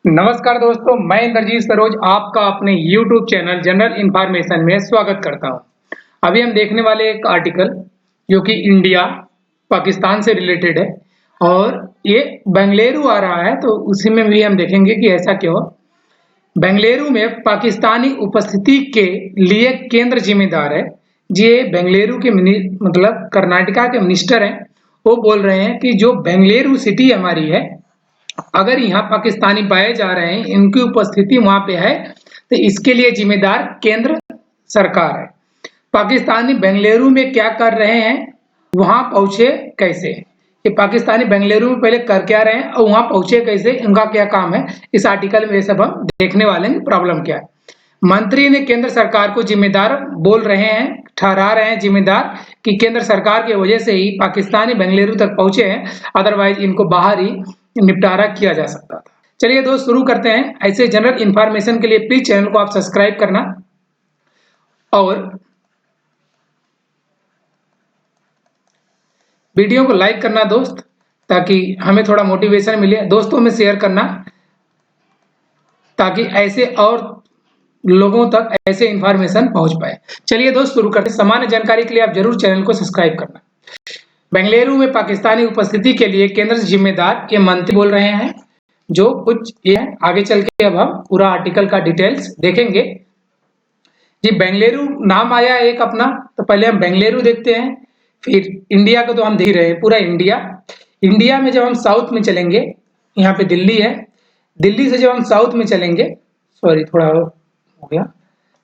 नमस्कार दोस्तों, मैं इंद्रजीत सरोज आपका अपने YouTube चैनल जनरल इन्फॉर्मेशन में स्वागत करता हूं। अभी हम देखने वाले एक आर्टिकल जो कि इंडिया पाकिस्तान से रिलेटेड है और ये बेंगलुरु आ रहा है, तो उसी में भी हम देखेंगे कि ऐसा क्यों। बेंगलुरु में पाकिस्तानी उपस्थिति के लिए केंद्र जिम्मेदार है। ये बेंगलुरु के मतलब कर्नाटका के मिनिस्टर हैं, वो बोल रहे हैं कि जो बेंगलुरु सिटी हमारी है, अगर यहाँ पाकिस्तानी पाए जा रहे हैं, इनकी उपस्थिति वहां पे है, तो इसके लिए जिम्मेदार केंद्र सरकार है। पाकिस्तानी बेंगलुरु में क्या कर रहे हैं, वहां पहुंचे कैसे, ये पाकिस्तानी बेंगलुरु में पहले कर क्या रहे हैं और वहां पहुंचे कैसे, इनका क्या काम है, इस आर्टिकल में सब हम देखने वाले हैं। प्रॉब्लम क्या है, मंत्री ने केंद्र सरकार को जिम्मेदार बोल रहे हैं, ठहरा रहे हैं जिम्मेदार कि केंद्र सरकार की वजह से ही पाकिस्तानी बेंगलुरु तक पहुंचे हैं, अदरवाइज इनको बाहर ही निपटारा किया जा सकता था। चलिए दोस्त, शुरू करते हैं। ऐसे जनरल इंफॉर्मेशन के लिए प्लीज चैनल को आप सब्सक्राइब करना और वीडियो को लाइक करना दोस्त, ताकि हमें थोड़ा मोटिवेशन मिले। दोस्तों में शेयर करना ताकि ऐसे और लोगों तक ऐसे इंफॉर्मेशन पहुंच पाए। चलिए दोस्त, शुरू करते हैं। सामान्य जानकारी के लिए आप जरूर चैनल को सब्सक्राइब करना। बेंगलुरु में पाकिस्तानी उपस्थिति के लिए केंद्र जिम्मेदार, ये मंत्री बोल रहे हैं। जो कुछ ये है, आगे चल के अब हम पूरा आर्टिकल का डिटेल्स देखेंगे। जी, बेंगलुरु नाम आया एक अपना, तो पहले हम बेंगलुरु देखते हैं, फिर इंडिया को तो हम देख रहे हैं पूरा इंडिया। इंडिया में जब हम साउथ में चलेंगे, यहाँ पे दिल्ली है, दिल्ली से जब हम साउथ में चलेंगे, सॉरी थोड़ा हो गया,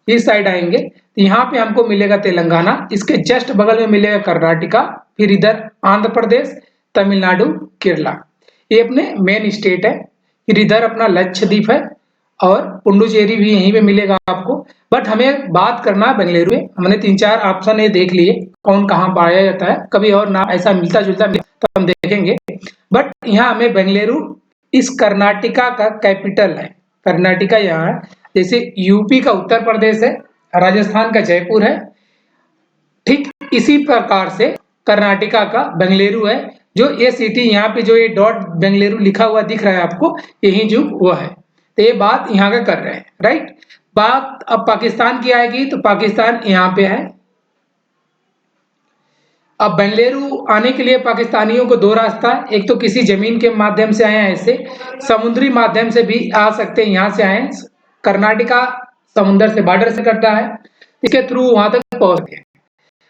इस साइड आएंगे तो यहाँ पे हमको मिलेगा तेलंगाना, इसके जस्ट बगल में मिलेगा कर्नाटका, फिर इधर आंध्र प्रदेश, तमिलनाडु, केरला, ये अपने मेन स्टेट है। फिर इधर अपना लक्षद्वीप है और पुडुचेरी भी यहीं पे मिलेगा आपको। बट हमें बात करना बेंगलुरु में, हमने 3-4 ऑप्शन ये देख लिए कौन कहाँ पाया जाता है, कभी और नाम ऐसा मिलता जुलता तो हम देखेंगे। बट यहाँ हमें बेंगलुरु इस कर्नाटका का कैपिटल है। कर्नाटका यहाँ है, जैसे यूपी का उत्तर प्रदेश है, राजस्थान का जयपुर है, ठीक इसी प्रकार से कर्नाटका का बेंगलुरु है। जो ये सिटी यहाँ पे जो ये डॉट बेंगलुरु लिखा हुआ दिख रहा है आपको, यही जो वो है, तो ये बात यहाँ का कर रहे हैं, राइट। बात अब पाकिस्तान की आएगी, तो पाकिस्तान यहाँ पे है। अब बेंगलुरु आने के लिए पाकिस्तानियों को 2 रास्ता, एक तो किसी जमीन के माध्यम से आए हैं, ऐसे समुद्री माध्यम से भी आ सकते हैं, यहाँ से आए। कर्नाटका समुद्र से बॉर्डर से करता है, इसके थ्रू वहां तक पहुंच गए।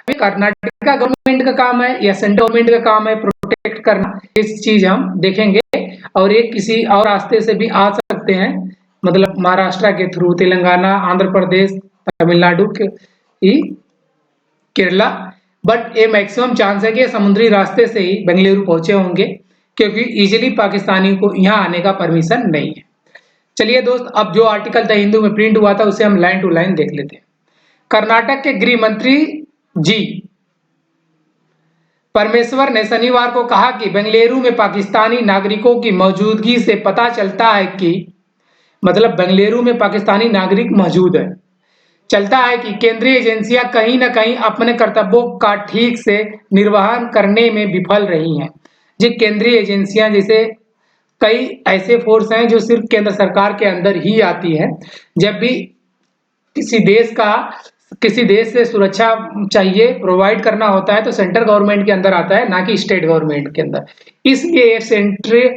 कर्नाटका गवर्नमेंट का काम है या सेंट्रल गवर्नमेंट का काम है प्रोटेक्ट करना, इस चीज हम देखेंगे। और एक किसी और रास्ते से भी आ सकते हैं, मतलब महाराष्ट्र के थ्रू, तेलंगाना, आंध्र प्रदेश, तमिलनाडु के केरला। बट ये मैक्सिमम चांस है कि समुद्री रास्ते से ही बेंगलुरु पहुंचे होंगे, क्योंकि इजिली पाकिस्तानी को यहाँ आने का परमिशन नहीं है। चलिए दोस्त, अब जो आर्टिकल द हिंदू में प्रिंट हुआ था उसे हम लाइन टू लाइन देख लेते हैं। कर्नाटक के गृह मंत्री जी परमेश्वर ने शनिवार को कहा कि बेंगलुरु में पाकिस्तानी नागरिकों की मौजूदगी से पता चलता है कि, मतलब बेंगलुरु में पाकिस्तानी नागरिक मौजूद है, चलता है कि केंद्रीय एजेंसियां कहीं ना कहीं अपने कर्तव्यों का ठीक से निर्वहन करने में विफल रही हैं। जो केंद्रीय एजेंसियां, जैसे कई ऐसे फोर्स हैं जो सिर्फ केंद्र सरकार के अंदर ही आती हैं। जब भी किसी देश से सुरक्षा चाहिए, प्रोवाइड करना होता है, तो सेंट्रल गवर्नमेंट के अंदर आता है, ना कि स्टेट गवर्नमेंट के अंदर। इसलिए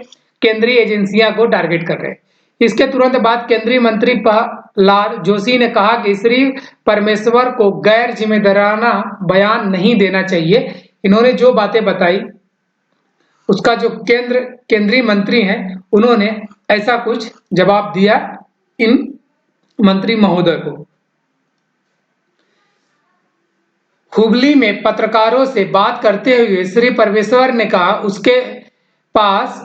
केंद्रीय एजेंसियां को टारगेट कर रहे हैं। इसके तुरंत बाद केंद्रीय मंत्री प्रहलाद जोशी ने कहा कि श्री परमेश्वर को गैर जिम्मेदाराना बयान नहीं देना चाहिए। इन्होंने जो बातें बताई उसका जो केंद्रीय मंत्री हैं, उन्होंने ऐसा कुछ जवाब दिया इन मंत्री महोदय को। हुबली में पत्रकारों से बात करते हुए श्री परमेश्वर ने कहा उसके पास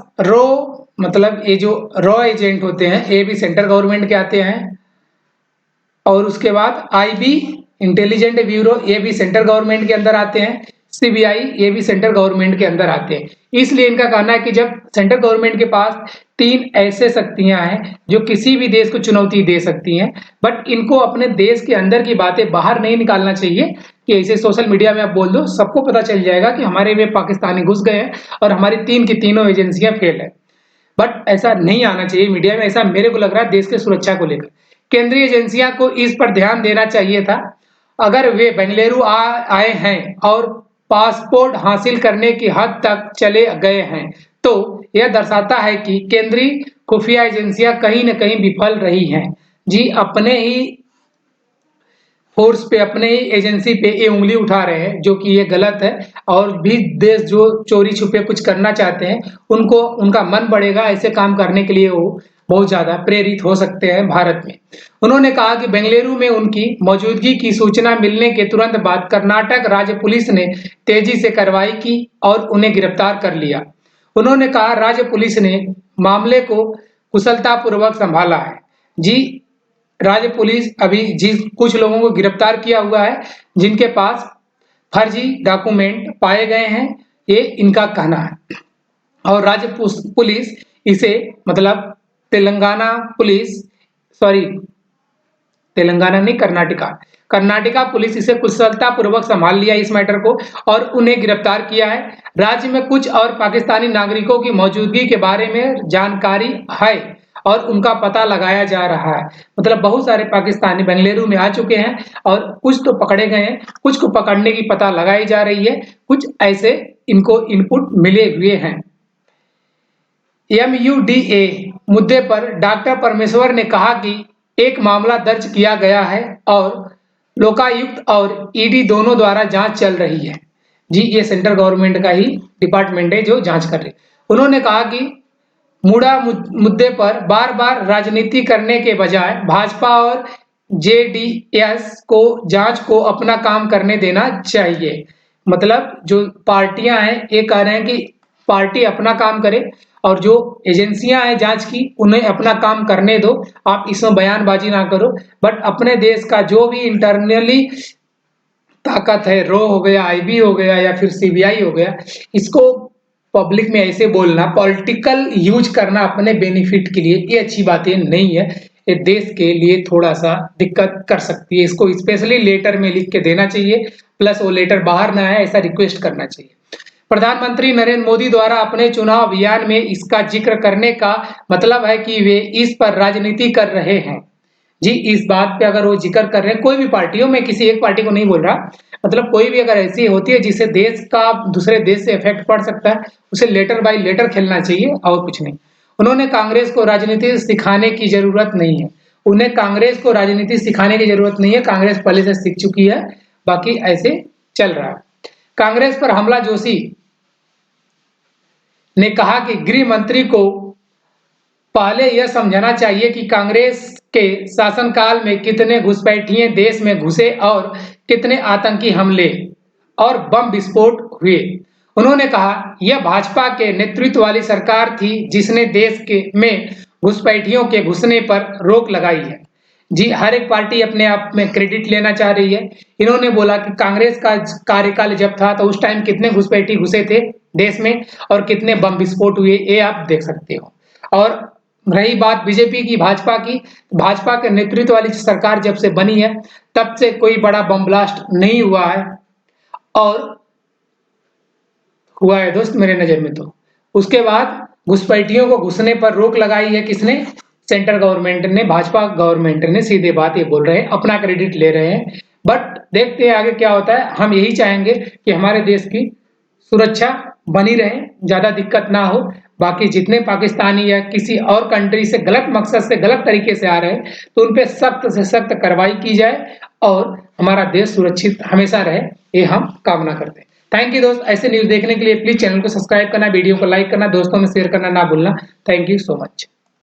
मतलब ये जो रॉ एजेंट होते हैं, ये भी सेंट्रल गवर्नमेंट के आते हैं, और उसके बाद आईबी इंटेलिजेंट ब्यूरो, ये भी सेंट्रल गवर्नमेंट के अंदर आते हैं, सीबीआई, ये भी सेंट्रल गवर्नमेंट के अंदर आते हैं। इसलिए इनका कहना है कि जब सेंट्रल गवर्नमेंट के पास 3 ऐसे शक्तियां हैं जो किसी भी देश को चुनौती दे सकती हैं, बट इनको अपने देश के अंदर की बातें बाहर नहीं निकालना चाहिए कि ऐसे सोशल मीडिया में आप बोल दो, सबको पता चल जाएगा कि हमारे में पाकिस्तानी घुस गए हैं और हमारी 3 की तीनों एजेंसियां फेल है। बट ऐसा नहीं आना चाहिए मीडिया में, ऐसा मेरे को लग रहा है देश की सुरक्षा को लेकर। केंद्रीय एजेंसियां को इस पर ध्यान देना चाहिए था। अगर वे बेंगलुरु आए हैं और पासपोर्ट हासिल करने की हद तक चले गए हैं, तो यह दर्शाता है कि केंद्रीय खुफिया एजेंसियां कहीं न कहीं विफल रही हैं। जी, अपने ही फोर्स पे, अपने ही एजेंसी पे ये उंगली उठा रहे हैं, जो कि ये गलत है। और भी देश जो चोरी छुपे कुछ करना चाहते हैं, उनको उनका मन बढ़ेगा, ऐसे काम करने के लिए वो बहुत ज्यादा प्रेरित हो सकते हैं भारत में। उन्होंने कहा कि बेंगलुरु में उनकी मौजूदगी की सूचना मिलने के तुरंत बाद कर्नाटक राज्य पुलिस ने तेजी से कार्रवाई की और उन्हें गिरफ्तार कर लिया। उन्होंने कहा राज्य पुलिस ने मामले को कुशलतापूर्वक संभाला है। जी, राज्य पुलिस अभी जिस कुछ लोगों को गिरफ्तार किया हुआ है जिनके पास फर्जी डॉक्यूमेंट पाए गए हैं, ये इनका कहना है। और राज्य पुलिस इसे मतलब तेलंगाना पुलिस, सॉरी तेलंगाना नहीं, कर्नाटका पुलिस इसे कुशलतापूर्वक संभाल लिया इस मैटर को और उन्हें गिरफ्तार किया है। राज्य में कुछ और पाकिस्तानी नागरिकों की मौजूदगी के बारे में जानकारी है और उनका पता लगाया जा रहा है। मतलब बहुत सारे पाकिस्तानी बेंगलुरु में आ चुके हैं और कुछ तो पकड़े गए हैं, कुछ को पकड़ने की पता लगाई जा रही है, कुछ ऐसे इनको इनपुट मिले हुए हैं। MUDA मुद्दे पर डॉक्टर परमेश्वर ने कहा कि एक मामला दर्ज किया गया है और लोकायुक्त और ईडी दोनों द्वारा जांच चल रही है। जी, ये सेंट्रल गवर्नमेंट का ही डिपार्टमेंट है जो जांच कर रही है। उन्होंने कहा कि मुड़ा मुद्दे पर बार-बार राजनीति करने के बजाय भाजपा और JDS को जांच को अपना काम करने देना चाहिए। मतलब जो पार्टियां हैं ये कह रहे हैं कि पार्टी अपना काम करे और जो एजेंसियां हैं जांच की उन्हें अपना काम करने दो, आप इसमें बयानबाजी ना करो। बट अपने देश का जो भी इंटरनली ताकत है, रॉ हो गया, IB हो गया या फिर CBI हो गया, इसको पब्लिक में ऐसे बोलना, पॉलिटिकल यूज करना अपने बेनिफिट के लिए, ये अच्छी बातें नहीं है। ये देश के लिए थोड़ा सा दिक्कत कर सकती है। इसको स्पेशली लेटर में लिख के देना चाहिए, प्लस वो लेटर बाहर ना आए ऐसा रिक्वेस्ट करना चाहिए। प्रधानमंत्री नरेंद्र मोदी द्वारा अपने चुनाव अभियान में इसका जिक्र करने का मतलब है कि वे इस पर राजनीति कर रहे हैं। जी, इस बात पे अगर वो जिक्र कर रहे हैं, कोई भी पार्टियों में किसी एक पार्टी को नहीं बोल रहा, मतलब कोई भी अगर ऐसी होती है जिससे देश का दूसरे देश से इफेक्ट पड़ सकता है, उसे लेटर बाय लेटर खेलना चाहिए और कुछ नहीं। उन्होंने कांग्रेस को राजनीति सिखाने की जरूरत नहीं है। उन्हें कांग्रेस को राजनीति सिखाने की जरूरत नहीं है, कांग्रेस पहले से सीख चुकी है, बाकी ऐसे चल रहा है। कांग्रेस पर हमला जोशी ने कहा कि गृह मंत्री को पहले यह समझना चाहिए कि कांग्रेस के शासनकाल में कितने घुसपैठिए देश में घुसे और कितने आतंकी हमले और बम विस्फोट हुए। उन्होंने कहा यह भाजपा के नेतृत्व वाली सरकार थी जिसने देश के में घुसपैठियों के घुसने पर रोक लगाई है। जी, हर एक पार्टी अपने आप में क्रेडिट लेना चाह रही है। इन्होंने बोला कि कांग्रेस का कार्यकाल जब था तो उस टाइम कितने घुसपैठी घुसे थे देश में और कितने बम विस्फोट हुए, ये आप देख सकते हो। और रही बात बीजेपी की, भाजपा के नेतृत्व वाली सरकार जब से बनी है तब से कोई बड़ा बम ब्लास्ट नहीं हुआ है, और हुआ है दोस्त मेरे नजर में तो। उसके बाद घुसपैठियों को घुसने पर रोक लगाई है किसने? सेंट्रल गवर्नमेंट ने, भाजपा गवर्नमेंट ने। सीधे बात ये बोल रहे हैं, अपना क्रेडिट ले रहे हैं। बट देखते हैं आगे क्या होता है। हम यही चाहेंगे कि हमारे देश की सुरक्षा बनी रहे, ज्यादा दिक्कत ना हो। बाकी जितने पाकिस्तानी या किसी और कंट्री से गलत मकसद से गलत तरीके से आ रहे हैं तो उन पे सख्त से सख्त कार्रवाई की जाए और हमारा देश सुरक्षित हमेशा रहे, ये हम कामना करते हैं। थैंक यू दोस्त। ऐसे न्यूज देखने के लिए प्लीज चैनल को सब्सक्राइब करना, वीडियो को लाइक करना, दोस्तों में शेयर करना ना भूलना। Thank you so much.